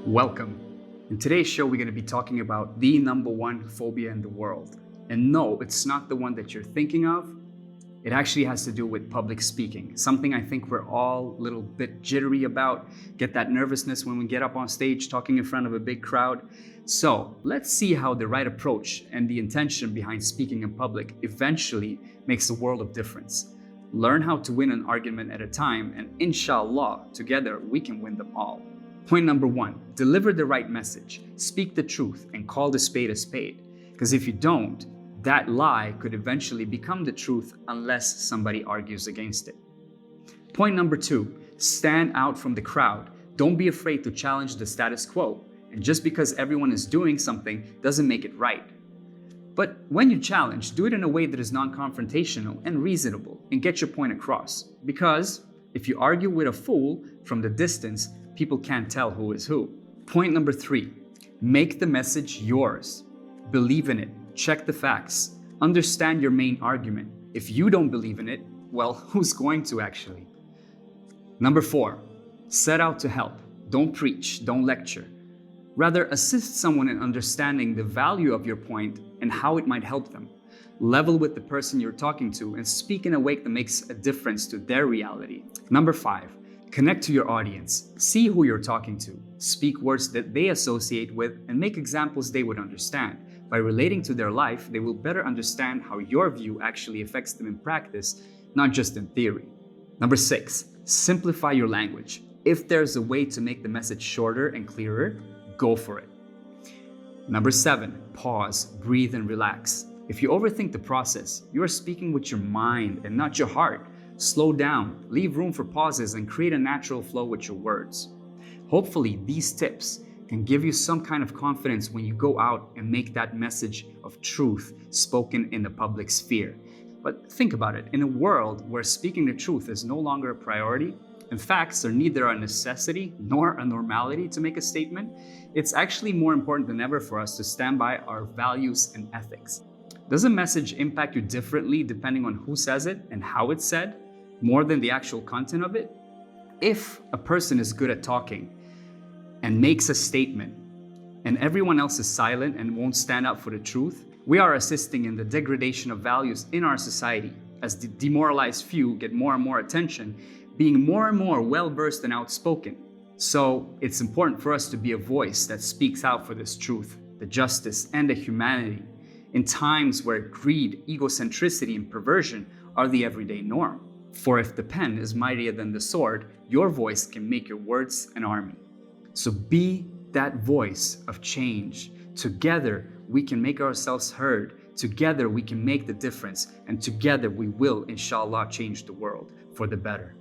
Welcome. In today's show, we're going to be talking about the number one phobia in the world. And no, it's not the one that you're thinking of. It actually has to do with public speaking, something I think we're all a little bit jittery about, get that nervousness when we get up on stage talking in front of a big crowd. So let's see how the right approach and the intention behind speaking in public eventually makes a world of difference. Learn how to win an argument at a time, and inshallah, together we can win them all. Point number one, deliver the right message, speak the truth, and call the spade a spade. Because if you don't, that lie could eventually become the truth unless somebody argues against it. Point number two, stand out from the crowd. Don't be afraid to challenge the status quo. And just because everyone is doing something doesn't make it right. But when you challenge, do it in a way that is non-confrontational and reasonable and get your point across. Because if you argue with a fool from the distance, people can't tell who is who. Point number three, make the message yours. Believe in it. Check the facts. Understand your main argument. If you don't believe in it, well, who's going to actually? Number four, set out to help. Don't preach, don't lecture. Rather, assist someone in understanding the value of your point and how it might help them. Level with the person you're talking to and speak in a way that makes a difference to their reality. Number five, connect to your audience. See who you're talking to. Speak words that they associate with and make examples they would understand. By relating to their life, they will better understand how your view actually affects them in practice, not just in theory. Number six, simplify your language. If there's a way to make the message shorter and clearer, go for it. Number seven, pause, breathe, and relax. If you overthink the process, you are speaking with your mind and not your heart. Slow down, leave room for pauses, and create a natural flow with your words. Hopefully, these tips can give you some kind of confidence when you go out and make that message of truth spoken in the public sphere. But think about it, in a world where speaking the truth is no longer a priority, and facts are neither a necessity nor a normality to make a statement, it's actually more important than ever for us to stand by our values and ethics. Does a message impact you differently depending on who says it and how it's said, more than the actual content of it? If a person is good at talking and makes a statement, and everyone else is silent and won't stand up for the truth, we are assisting in the degradation of values in our society as the demoralized few get more and more attention, being more and more well-versed and outspoken. So it's important for us to be a voice that speaks out for this truth, the justice, and the humanity in times where greed, egocentricity, and perversion are the everyday norm. For if the pen is mightier than the sword, your voice can make your words an army. So be that voice of change. Together, we can make ourselves heard. Together, we can make the difference. And together, we will, inshallah, change the world for the better.